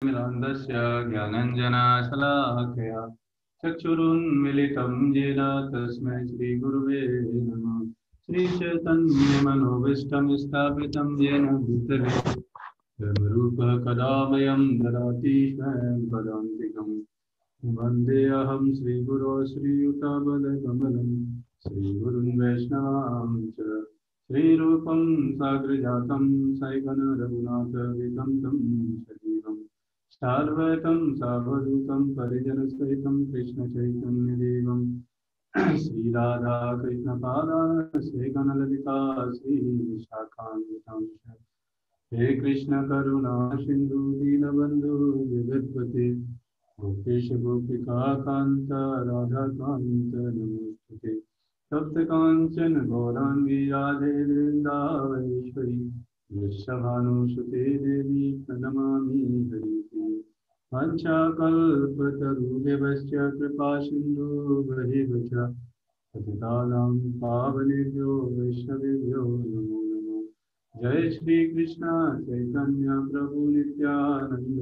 मिलान्दस्य ज्ञानञ्जनशलाकया चक्षुरुन्मिलितं येन तस्मै श्रीगुरुवे नमः। श्रीचैतन्यमनोभीष्टं स्थापितं येन भूतले ब्रह्मरूपः कदा वयं ददाति स्वयं पदान्तिकम्। वन्देऽहं श्रीगुरो श्रीयुतापदकमलं श्रीगुरुन् वैष्णवांश्च श्रीरूपं साग्रजातं सैकं रघुनाथवितं तं सजीवम् साद्वैतं सावधूतं परिजनसहितं कृष्णचैतन्यदेवं श्रीराधा कृष्णपादान् श्रीगणललिता श्रीविशाखान्वितां च। हे कृष्ण करुणा सिन्धु दीनबन्धु जगत्पते गोपेश गोपिका कान्त राधाकान्त नमोस्तुते। तप्त काञ्चन गौराङ्गी राधे वृन्दावनेश्वरी वृषभानुसुते देवी प्रणमामि हरिप्रिये। वाञ्छाकल्पतरुभ्यश्च कृपा सिन्धुभ्येव च पतितानां पावनेभ्यो वैष्णवेभ्यो नमो नमः। जय श्री कृष्ण चैतन्य प्रभु नित्यानंद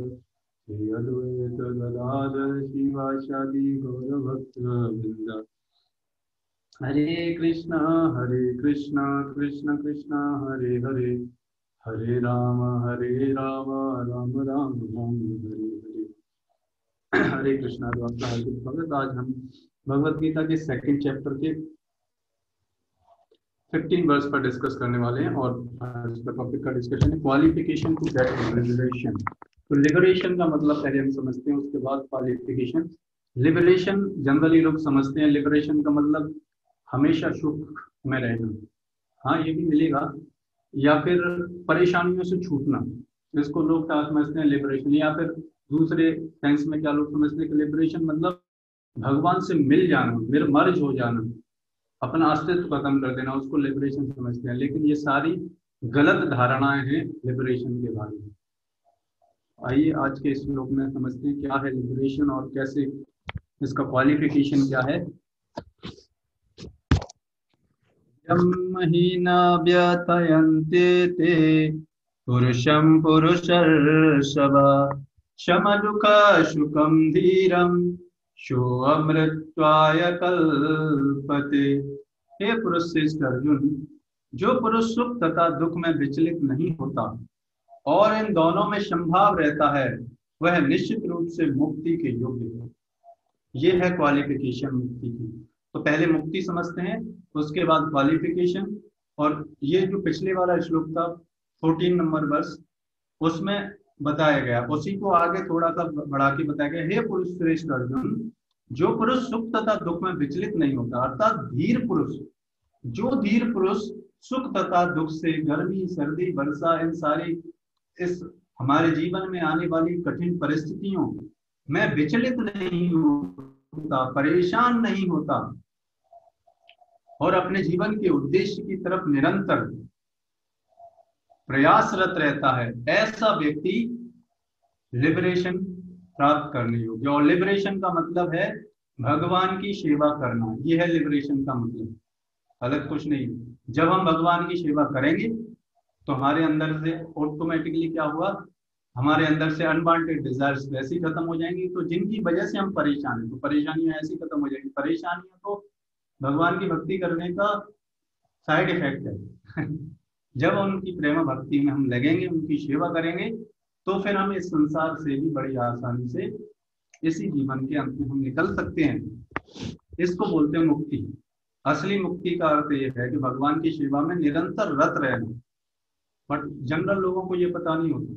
श्री अद्वैत गदाधर शिवासादि गौरभक्तवृंद। हरे कृष्णा कृष्ण कृष्ण हरे हरे हरे राम राम राम राम हरे हरे। हरे कृष्णा। तो आपका हार्दिक स्वागत। आज हम भगवत गीता के सेकंड चैप्टर के 15 वर्स पर डिस्कस करने वाले हैं और आज का टॉपिक का डिस्कशन है क्वालिफिकेशन टू गेट लिबरेशन। तो लिबरेशन का मतलब पहले हम समझते हैं, उसके बाद क्वालिफिकेशन। लिबरेशन जनरली लोग समझते हैं लिबरेशन का मतलब हमेशा सुख में रहना, हाँ ये भी मिलेगा, या फिर परेशानियों से छूटना, इसको लोग क्या समझते हैं लिबरेशन। या फिर दूसरे सेंस में क्या लोग समझते हैं कि लिबरेशन मतलब भगवान से मिल जाना, मेरा मर्ज हो जाना, अपना अस्तित्व खत्म कर देना, उसको लिबरेशन समझते हैं। लेकिन ये सारी गलत धारणाएं हैं लिबरेशन के बारे में। आइए आज के श्लोक में समझते हैं क्या है लिबरेशन और कैसे इसका क्वालिफिकेशन क्या है। यम ही न व्यथयन्ते ते पुरुषं पुरुषर्षभ शमदुःख सुखं धीरं शो अमृत्वाय कल्पते। हे पुरुष श्रेष्ठ अर्जुन, जो पुरुष सुख तथा दुख में विचलित नहीं होता और इन दोनों में संभाव रहता है, वह निश्चित रूप से मुक्ति के योग्य है। ये है क्वालिफिकेशन मुक्ति की। तो पहले मुक्ति समझते हैं, उसके बाद क्वालिफिकेशन। और ये जो पिछले वाला श्लोक था 14 नंबर वर्ष, उसमें बताया गया, उसी को आगे थोड़ा सा बढ़ा के बताया गया। हे पुरुष श्रेष्ठ अर्जुन, जो पुरुष सुख तथा दुख में विचलित नहीं होता, अर्थात धीर पुरुष, जो धीर पुरुष सुख तथा दुख से, गर्मी सर्दी वर्षा, इन सारी इस हमारे जीवन में आने वाली कठिन परिस्थितियों में विचलित नहीं होता, परेशान नहीं होता और अपने जीवन के उद्देश्य की तरफ निरंतर प्रयासरत रहता है, ऐसा व्यक्ति लिबरेशन प्राप्त करने योग्य। और लिबरेशन का मतलब है भगवान की सेवा करना, यह है लिबरेशन का मतलब, अलग कुछ नहीं। जब हम भगवान की सेवा करेंगे तो हमारे अंदर से ऑटोमेटिकली क्या हुआ, हमारे अंदर से अनवांटेड डिजायर्स वैसी खत्म हो जाएंगी। तो जिनकी वजह से हम परेशान हैं, तो परेशानियां ऐसी खत्म हो जाएंगी। परेशानियां तो भगवान की भक्ति करने का साइड इफेक्ट है। जब उनकी प्रेम भक्ति में हम लगेंगे, उनकी सेवा करेंगे, तो फिर हम इस संसार से भी बड़ी आसानी से इसी जीवन के अंत में हम निकल सकते हैं। इसको बोलते हैं मुक्ति। असली मुक्ति का अर्थ यह है कि भगवान की सेवा में निरंतर रत रहना। बट जनरल लोगों को यह पता नहीं होता।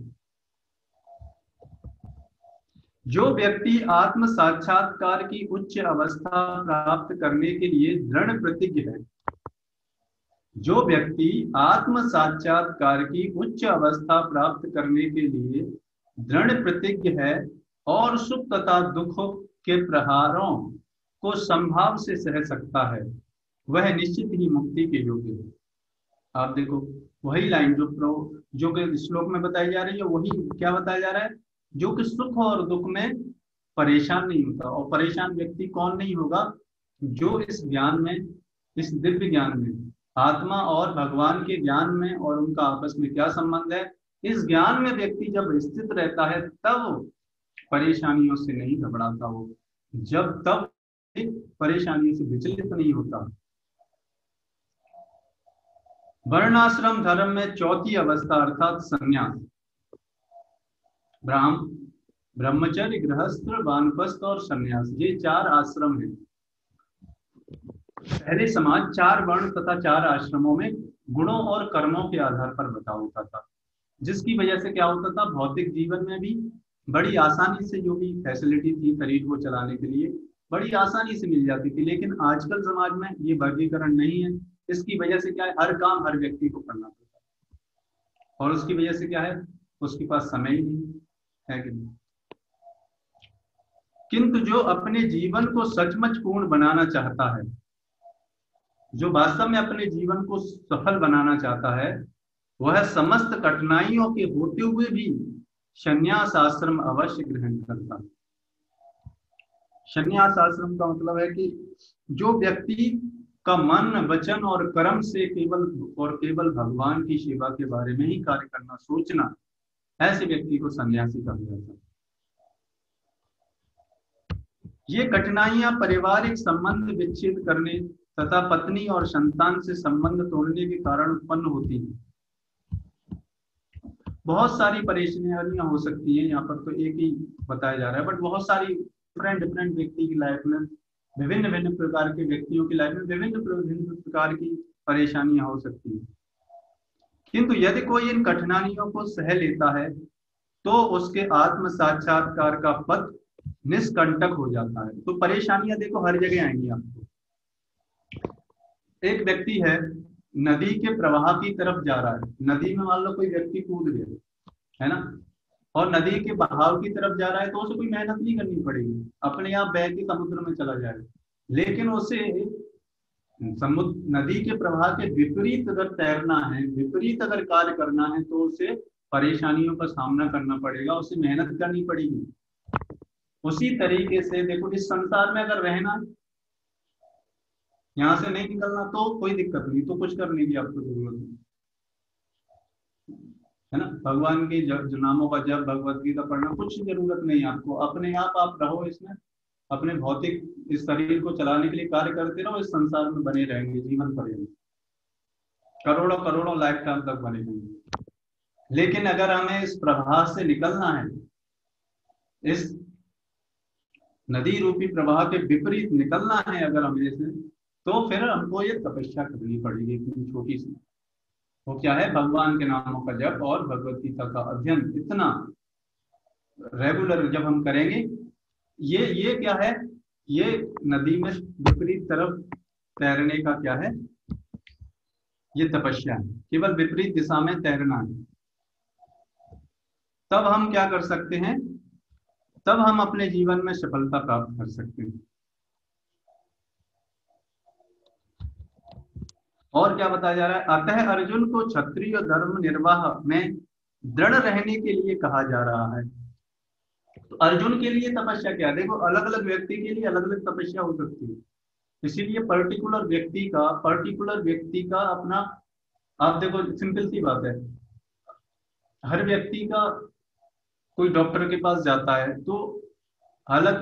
जो व्यक्ति आत्म साक्षात्कार की उच्च अवस्था प्राप्त करने के लिए दृढ़ प्रतिज्ञ है, जो व्यक्ति आत्म साक्षात्कार की उच्च अवस्था प्राप्त करने के लिए दृढ़ प्रतिज्ञ है और सुख तथा दुखों के प्रहारों को संभाव से सह सकता है, वह निश्चित ही मुक्ति के योग्य है। आप देखो वही लाइन जो कि श्लोक में बताई जा रही है, वही क्या बताया जा रहा है, जो कि सुख और दुख में परेशान नहीं होता। और परेशान व्यक्ति कौन नहीं होगा, जो इस ज्ञान में, इस दिव्य ज्ञान में, आत्मा और भगवान के ज्ञान में और उनका आपस में क्या संबंध है, इस ज्ञान में व्यक्ति जब स्थित रहता है तब परेशानियों से नहीं घबराता हो, जब तब परेशानियों से विचलित नहीं होता। वर्णाश्रम धर्म में चौथी अवस्था अर्थात संन्यास, ब्रह्मचर्य, गृहस्थ, वानप्रस्थ और संन्यास, ये 4 आश्रम हैं। पहले समाज 4 वर्ण तथा 4 आश्रमों में गुणों और कर्मों के आधार पर बटा होता था, जिसकी वजह से क्या होता था, भौतिक जीवन में भी बड़ी आसानी से जो भी फैसिलिटी थी शरीर को चलाने के लिए बड़ी आसानी से मिल जाती थी। लेकिन आजकल समाज में ये वर्गीकरण नहीं है। इसकी वजह से क्या है, हर काम हर व्यक्ति को करना पड़ता है, और उसकी वजह से क्या है, उसके पास समय ही नहीं है कि नहीं। किंतु जो अपने जीवन को सचमुच पूर्ण बनाना चाहता है, जो वास्तव में अपने जीवन को सफल बनाना चाहता है, वह समस्त कठिनाइयों के होते हुए भी संन्यास आश्रम अवश्य ग्रहण करता है। संन्यास आश्रम का मतलब है कि जो व्यक्ति का मन, वचन और कर्म से केवल भगवान की सेवा के बारे में ही कार्य करना सोचना, ऐसे व्यक्ति को सन्यासी कहा जाता है। ये कठिनाइयां पारिवारिक संबंध विच्छेद करने तथा पत्नी और संतान से संबंध तोड़ने के कारण उत्पन्न होती है। बहुत सारी परेशानियां हो सकती हैं, यहाँ पर तो एक ही बताया जा रहा है, बट बहुत सारी डिफरेंट व्यक्ति की लाइफ में, विभिन्न प्रकार के व्यक्तियों की लाइफ में विभिन्न प्रकार की परेशानियां हो सकती हैं। किंतु यदि कोई इन कठिनाइयों को सह लेता है तो उसके आत्म साक्षात्कार का पथ निष्कंटक हो जाता है। तो परेशानियां देखो हर जगह आएंगी आपको। एक व्यक्ति है, नदी के प्रवाह की तरफ जा रहा है, नदी में मान लो कोई व्यक्ति कूद गया है ना, और नदी के बहाव की तरफ जा रहा है, तो उसे कोई मेहनत नहीं करनी पड़ेगी, अपने आप बह के समुद्र में चला जाएगा। लेकिन उसे नदी के प्रवाह के विपरीत अगर तैरना है, विपरीत अगर कार्य करना है, तो उसे परेशानियों का सामना करना पड़ेगा, उसे मेहनत करनी पड़ेगी। उसी तरीके से देखो, इस संसार में अगर रहना, यहाँ से नहीं निकलना, तो कोई दिक्कत नहीं, तो कुछ करने की आपको जरूरत नहीं है ना। भगवान के नामों का जप, भगवत गीता पढ़ना, कुछ जरूरत नहीं आपको। अपने आप रहो इसमें, अपने भौतिक इस शरीर को चलाने के लिए कार्य करते रहो, इस संसार में बने रहेंगे जीवन पर्यंत, करोड़ों लाइफ टाइम तक बने रहेंगे। लेकिन अगर हमें इस प्रवाह से निकलना है, इस नदी रूपी प्रवाह के विपरीत निकलना है अगर हमें से, तो फिर हमको ये तपस्या करनी पड़ेगी, इतनी छोटी सी। वो क्या है, भगवान के नामों का जप और भगवत गीता का अध्ययन इतना रेगुलर जब हम करेंगे, ये क्या है, ये नदी में विपरीत तरफ तैरने का क्या है, ये तपस्या है, केवल विपरीत दिशा में तैरना है। तब हम क्या कर सकते हैं, तब हम अपने जीवन में सफलता प्राप्त कर सकते हैं। और क्या बताया जा रहा है, अतः अर्जुन को क्षत्रिय धर्म निर्वाह में दृढ़ रहने के लिए कहा जा रहा है। तो अर्जुन के लिए तपस्या क्या है, देखो अलग अलग व्यक्ति के लिए अलग अलग तपस्या हो सकती है। इसीलिए पर्टिकुलर व्यक्ति का अपना, आप देखो सिंपल सी बात है, हर व्यक्ति का, कोई डॉक्टर के पास जाता है तो अलग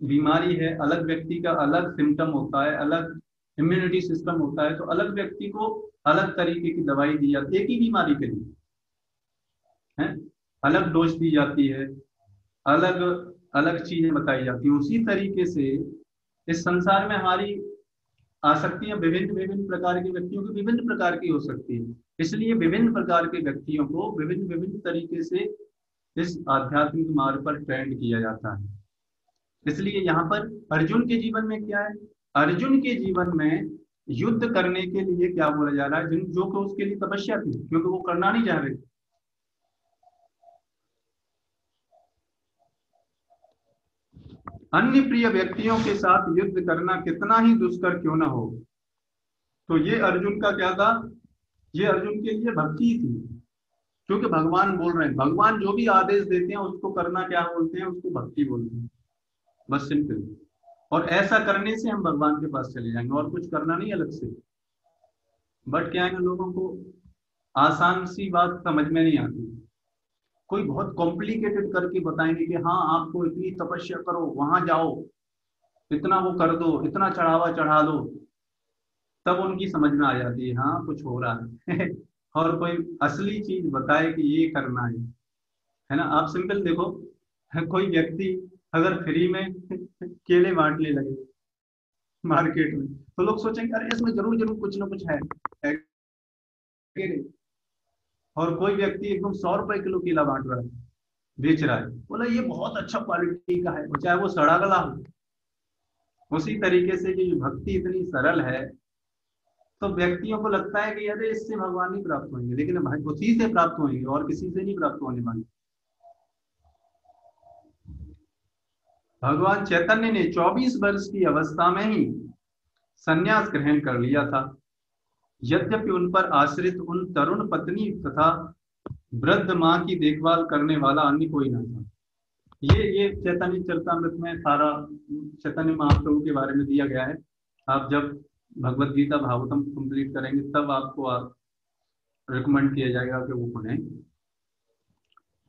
बीमारी है, अलग व्यक्ति का अलग सिम्टम होता है, अलग इम्यूनिटी सिस्टम होता है, तो अलग व्यक्ति को अलग तरीके की दवाई दी जाती है, एक ही बीमारी के लिए है, अलग डोज दी जाती है, अलग अलग चीजें बताई जाती हैं। उसी तरीके से इस संसार में हमारी आसक्तियां विभिन्न प्रकार के व्यक्तियों की विभिन्न प्रकार की हो सकती है। इसलिए विभिन्न प्रकार के व्यक्तियों को विभिन्न तरीके से इस आध्यात्मिक मार्ग पर ट्रेंड किया जाता है। इसलिए यहाँ पर अर्जुन के जीवन में क्या है, अर्जुन के जीवन में युद्ध करने के लिए क्या बोला जा रहा है, जो कि उसके लिए तपस्या थी, क्योंकि वो करना नहीं चाह रहे। अन्य प्रिय व्यक्तियों के साथ युद्ध करना कितना ही दुष्कर क्यों ना हो। तो ये अर्जुन का क्या था, ये अर्जुन के लिए भक्ति थी, क्योंकि भगवान बोल रहे हैं, भगवान जो भी आदेश देते हैं उसको करना क्या बोलते हैं, उसको भक्ति बोलते हैं, बस सिंपल। और ऐसा करने से हम भगवान के पास चले जाएंगे, और कुछ करना नहीं अलग से। बट क्या है ना, लोगों को आसान सी बात समझ में नहीं आती, कोई बहुत कॉम्प्लिकेटेड करके बताएंगे कि हाँ आपको इतनी तपस्या करो, वहां जाओ, इतना वो कर दो, इतना चढ़ावा चढ़ा दो, तब उनकी समझ में आ जाती है हाँ कुछ हो रहा है। और कोई असली चीज बताए कि ये करना है ना। आप सिंपल देखो, कोई व्यक्ति अगर फ्री में केले बांटने लगे मार्केट में, तो लोग सोचेंगे अरे इसमें जरूर जरूर कुछ ना कुछ है कि नहीं? और कोई व्यक्ति एकदम 100 रुपए किलो केला बांट रहा है, बेच रहा है, बोला ये बहुत अच्छा क्वालिटी का है, चाहे वो सड़ा गला हो। उसी तरीके से कि भक्ति इतनी सरल है, तो व्यक्तियों को लगता है कि अरे इससे भगवान नहीं प्राप्त होंगे, लेकिन भाई उसी से प्राप्त होंगे और किसी से नहीं प्राप्त होने वाले। भगवान चैतन्य ने 24 वर्ष की अवस्था में ही संन्यास ग्रहण कर लिया था। यद्यपि उन पर आश्रित उन तरुण पत्नी तथा वृद्ध माँ की देखभाल करने वाला अन्य कोई न था। ये चैतन्य चरितमृत में सारा चैतन्य महाप्रभु के बारे में दिया गया है। आप जब भगवत गीता भागवतम कंप्लीट करेंगे तब आपको रिकमेंड किया जाएगा कि वो पढ़ें,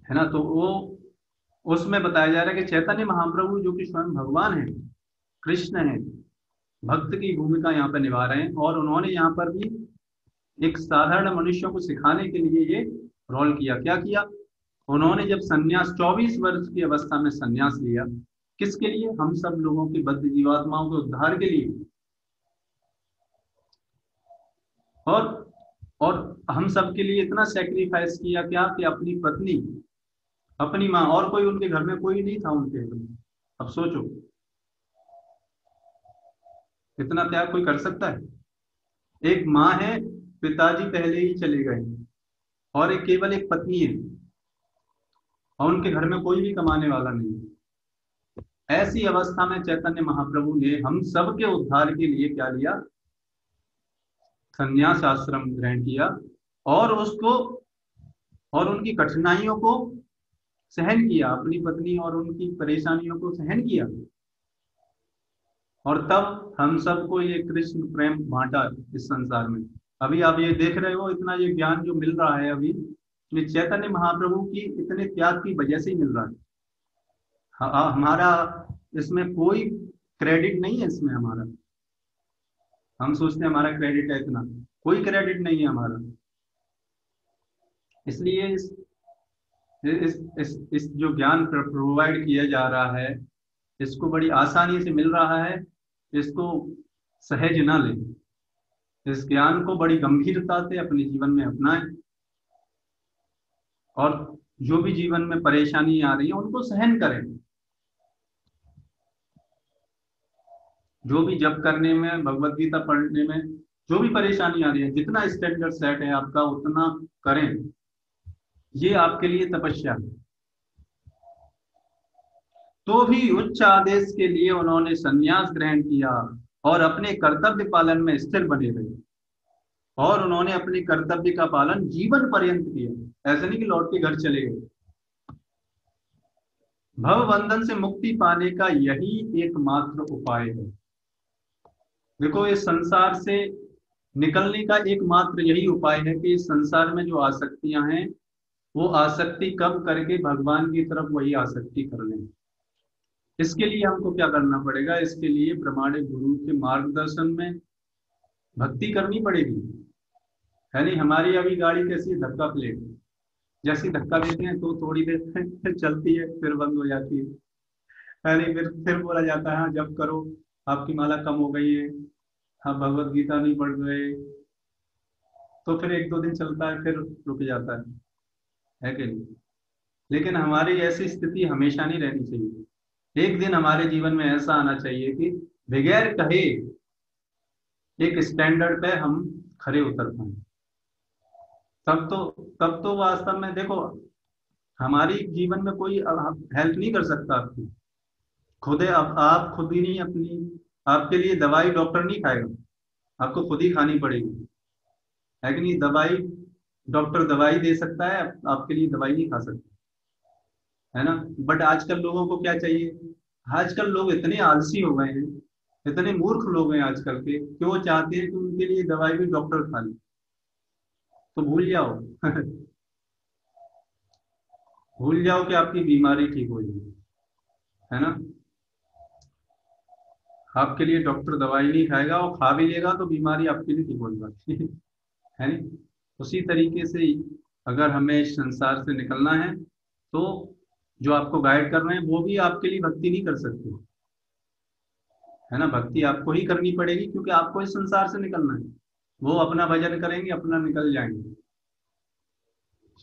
है ना। तो वो उसमें बताया जा रहा है कि चैतन्य महाप्रभु जो कि स्वयं भगवान है, कृष्ण है, भक्त की भूमिका यहाँ पर निभा रहे हैं। और उन्होंने यहाँ पर भी एक साधारण मनुष्यों को सिखाने के लिए ये रोल किया। क्या किया उन्होंने? जब सन्यास 24 वर्ष की अवस्था में सन्यास लिया, किसके लिए? हम सब लोगों की बद्ध जीवात्माओं के उद्धार के लिए। और और हम सब के लिए इतना सेक्रीफाइस किया क्या कि अपनी पत्नी, अपनी माँ, और कोई उनके घर में कोई नहीं था उनके घर में। अब सोचो इतना त्याग कोई कर सकता है? एक माँ है, पिताजी पहले ही चले गए, और एक केवल एक पत्नी है, और उनके घर में कोई भी कमाने वाला नहीं है। ऐसी अवस्था में चैतन्य महाप्रभु ने हम सब के उद्धार के लिए क्या लिया? संन्यास आश्रम ग्रहण किया, और उसको और उनकी कठिनाइयों को सहन किया, अपनी पत्नी और उनकी परेशानियों को सहन किया, और तब हम सबको ये कृष्ण प्रेम बांटा इस संसार में। अभी आप ये देख रहे हो, इतना ये ज्ञान जो मिल रहा है अभी, ये चैतन्य महाप्रभु की इतने त्याग की वजह से ही मिल रहा है। हमारा इसमें कोई क्रेडिट नहीं है इसमें हमारा। हम सोचते हैं हमारा क्रेडिट है इतना, कोई क्रेडिट नहीं है हमारा। इसलिए इस जो ज्ञान प्रोवाइड किया जा रहा है, इसको बड़ी आसानी से मिल रहा है, इसको सहज ना लें, इस ज्ञान को बड़ी गंभीरता से अपने जीवन में अपनाएं, और जो भी जीवन में परेशानी आ रही है उनको सहन करें। जो भी जप करने में, भगवत गीता पढ़ने में जो भी परेशानी आ रही है, जितना स्टैंडर्ड सेट है आपका उतना करें, ये आपके लिए तपस्या है। तो भी उच्च आदेश के लिए उन्होंने संन्यास ग्रहण किया और अपने कर्तव्य पालन में स्थिर बने रहे, और उन्होंने अपने कर्तव्य का पालन जीवन पर्यंत किया। ऐसे नहीं कि लौट के घर चले गए। भव बंधन से मुक्ति पाने का यही एकमात्र उपाय है। देखो इस संसार से निकलने का एकमात्र यही उपाय है कि इस संसार में जो आसक्तियां हैं, वो आसक्ति कम करके भगवान की तरफ वही आसक्ति कर लें। इसके लिए हमको क्या करना पड़ेगा? इसके लिए प्रमाणिक गुरु के मार्गदर्शन में भक्ति करनी पड़ेगी, है नहीं? हमारी अभी गाड़ी कैसी है? धक्का प्लेट, जैसी धक्का देते हैं तो थोड़ी देर चलती है, फिर बंद हो जाती है नहीं? फिर बोला जाता है हाँ जब करो, आपकी माला कम हो गई है, हाँ भगवत गीता नहीं पढ़ रहे, तो फिर एक दो दिन चलता है, फिर रुक जाता है कि नहीं? लेकिन हमारी ऐसी स्थिति हमेशा नहीं रहनी चाहिए। एक दिन हमारे जीवन में ऐसा आना चाहिए कि बगैर कहे एक स्टैंडर्ड पे हम खरे उतर पाए। तब तो वास्तव में देखो, हमारी जीवन में कोई हेल्प नहीं कर सकता आपकी। खुद आप खुद ही नहीं अपनी, आपके लिए दवाई डॉक्टर नहीं खाएगा, आपको खुद ही खानी पड़ेगी, है कि नहीं? दवाई डॉक्टर दवाई दे सकता है, आपके लिए दवाई नहीं खा सकता, है ना। बट आजकल लोगों को क्या चाहिए? आजकल लोग इतने आलसी हो गए हैं, इतने मूर्ख लोग हैं आजकल के, कि वो चाहते हैं कि उनके लिए दवाई भी डॉक्टर खा ले। तो भूल जाओ भूल जाओ कि आपकी बीमारी ठीक हो जाएगी, है ना। आपके लिए डॉक्टर दवाई नहीं खाएगा, और खा भी लेगा तो बीमारी आपके लिए ठीक हो जाती है नहीं। उसी तरीके से ही अगर हमें इस संसार से निकलना है, तो जो आपको गाइड कर रहे हैं वो भी आपके लिए भक्ति नहीं कर सकते, है ना। भक्ति आपको ही करनी पड़ेगी, क्योंकि आपको इस संसार से निकलना है। वो अपना भजन करेंगे, अपना निकल जाएंगे,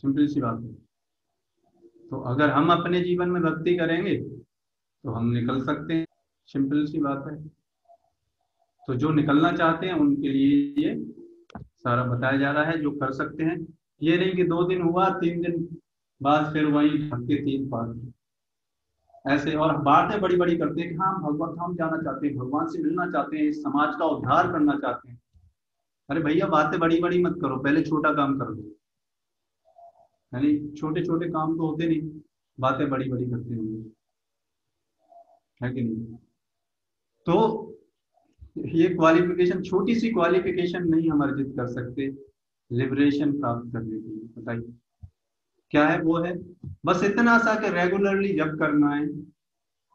सिंपल सी बात है। तो अगर हम अपने जीवन में भक्ति करेंगे तो हम निकल सकते हैं, सिंपल सी बात है। तो जो निकलना चाहते हैं उनके लिए ये सारा बताया जा रहा है, जो कर सकते हैं। ये नहीं कि 2 दिन हुआ, 3 दिन बाद फिर वही भक्ति 3 पास, ऐसे और बातें बड़ी बड़ी करते हैं कि हाँ हम भगवत धाम जाना चाहते हैं, भगवान से मिलना चाहते हैं, इस समाज का उद्धार करना चाहते हैं। अरे भैया, बातें बड़ी बड़ी मत करो, पहले छोटा काम कर लो। यानी छोटे छोटे काम तो होते नहीं, बातें बड़ी बड़ी करते हैं, है कि नहीं। तो ये क्वालिफिकेशन, छोटी सी क्वालिफिकेशन नहीं हम अर्जित कर सकते लिबरेशन प्राप्त करने के लिए। बताइए क्या है, वो है बस इतना सा कि रेगुलरली जप करना है,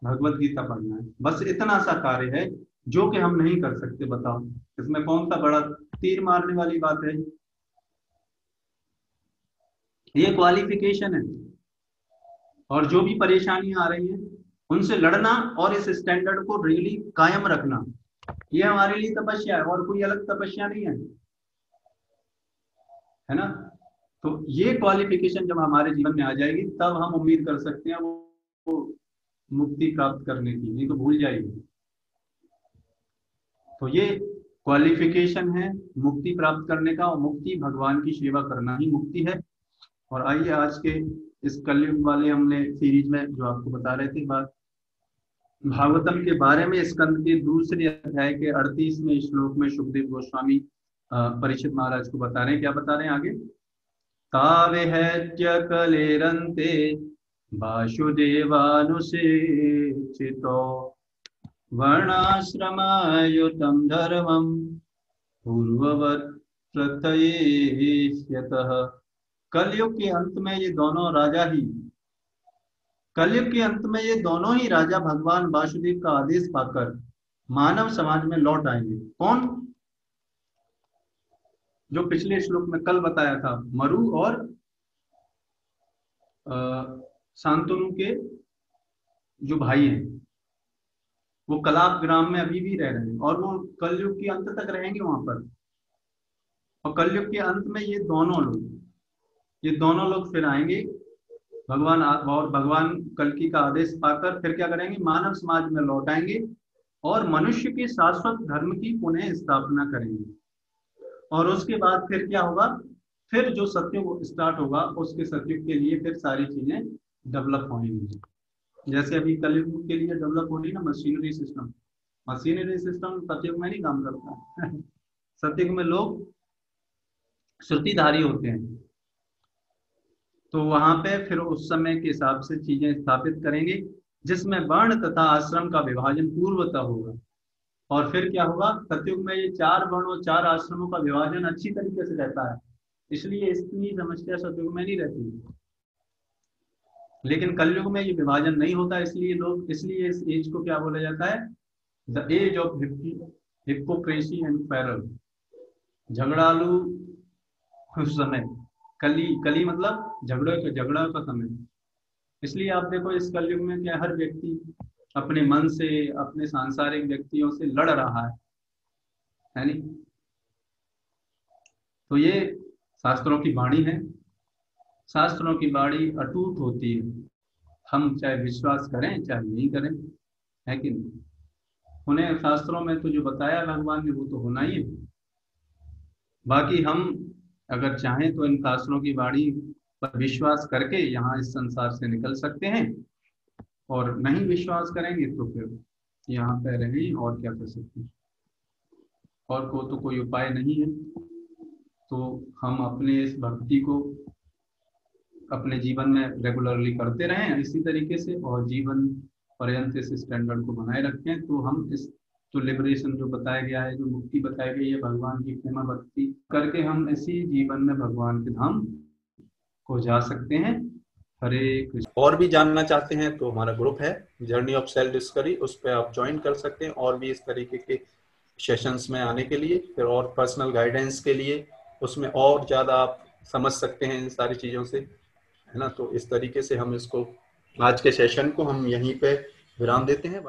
भगवत गीता पढ़ना है, बस इतना सा कार्य है जो कि हम नहीं कर सकते। बताओ इसमें कौन सा बड़ा तीर मारने वाली बात है। ये क्वालिफिकेशन है। और जो भी परेशानियां आ रही हैं उनसे लड़ना, और इस स्टैंडर्ड को रियली कायम रखना, ये हमारे लिए तपस्या है, और कोई अलग तपस्या नहीं है ना। तो ये क्वालिफिकेशन जब हमारे जीवन में आ जाएगी, तब हम उम्मीद कर सकते हैं वो मुक्ति प्राप्त करने की, नहीं तो भूल जाइए। तो ये क्वालिफिकेशन है मुक्ति प्राप्त करने का, और मुक्ति भगवान की सेवा करना ही मुक्ति है। और आइए आज के इस कलयुग वाले हमने सीरीज में जो आपको बता रहे थे बात, भागवतम के बारे में, स्कंद के दूसरे अध्याय के 38वें श्लोक में सुखदेव गोस्वामी परीक्षित महाराज को बता रहे हैं। क्या बता रहे हैं आगे? तावेहत्य कलेरन्ते वासुदेवानुसेचितो वर्णाश्रमयुतं धर्मं पूर्ववत् प्रत्ययेष्यतः। कलयुग के अंत में ये दोनों राजा ही कलयुग के अंत में ये दोनों ही राजा भगवान वासुदेव का आदेश पाकर मानव समाज में लौट आएंगे। कौन? जो पिछले श्लोक में कल बताया था, मरु और शांतनु के जो भाई हैं, वो कलाप ग्राम में अभी भी रह रहे हैं, और वो कलयुग के अंत तक रहेंगे वहां पर। और कलयुग के अंत में ये दोनों लोग फिर आएंगे भगवान, और भगवान कल्कि का आदेश पाकर फिर क्या करेंगे? मानव समाज में लौट आएंगे और मनुष्य के शाश्वत धर्म की पुनः स्थापना करेंगे। और उसके बाद फिर क्या होगा? फिर जो सत्युग स्टार्ट होगा, उसके सत्युग के लिए फिर सारी चीजें डेवलप होंगी। जैसे अभी कलयुग के लिए डेवलप हो रही ना मशीनरी सिस्टम सत्युग में नहीं काम करता सत्युग में लोग श्रुतिधारी होते हैं, तो वहां पे फिर उस समय के हिसाब से चीजें स्थापित करेंगे, जिसमें वर्ण तथा आश्रम का विभाजन पूर्वतः होगा। और फिर क्या होगा? सतयुग में ये 4 वर्ण और 4 आश्रमों का विभाजन अच्छी तरीके से रहता है, इसलिए इतनी समस्या सतयुग में नहीं रहती। लेकिन कलयुग में ये विभाजन नहीं होता, इसलिए इस एज को क्या बोला जाता है? The age of hypocrisy and feral, झगड़ालू उस समय, कली मतलब झगड़ा का समय। इसलिए आप देखो इस कलयुग में क्या हर व्यक्ति अपने मन से, अपने सांसारिक व्यक्तियों से लड़ रहा है नहीं। तो ये शास्त्रों की वाणी है, शास्त्रों की वाणी अटूट होती है, हम चाहे विश्वास करें चाहे नहीं करें, है कि नहीं। उन्हें शास्त्रों में तो जो बताया भगवान ने वो तो होना ही है। बाकी हम अगर चाहें तो इन शास्त्रों की वाणी पर विश्वास करके यहाँ इस संसार से निकल सकते हैं, और नहीं विश्वास करेंगे तो फिर यहाँ पे रहें, और क्या कर सकते हैं। और को तो कोई उपाय नहीं है। तो हम अपने इस भक्ति को अपने जीवन में रेगुलरली करते रहें इसी तरीके से, और जीवन पर्यंत इस स्टैंडर्ड को बनाए रखें, तो हम इस तो लिबरेशन जो बताया गया है, जो मुक्ति बताई गई है भगवान की प्रेमा भक्ति करके, हम इसी जीवन में भगवान के धाम को जा सकते हैं, हरे कृष्ण। और भी जानना चाहते हैं तो हमारा ग्रुप है जर्नी ऑफ सेल्फ डिस्कवरी, उस पर आप ज्वाइन कर सकते हैं और भी इस तरीके के सेशंस में आने के लिए, फिर और पर्सनल गाइडेंस के लिए, उसमें और ज़्यादा आप समझ सकते हैं इन सारी चीज़ों से, है ना। तो इस तरीके से हम इसको, आज के सेशन को हम यहीं पे विराम देते हैं।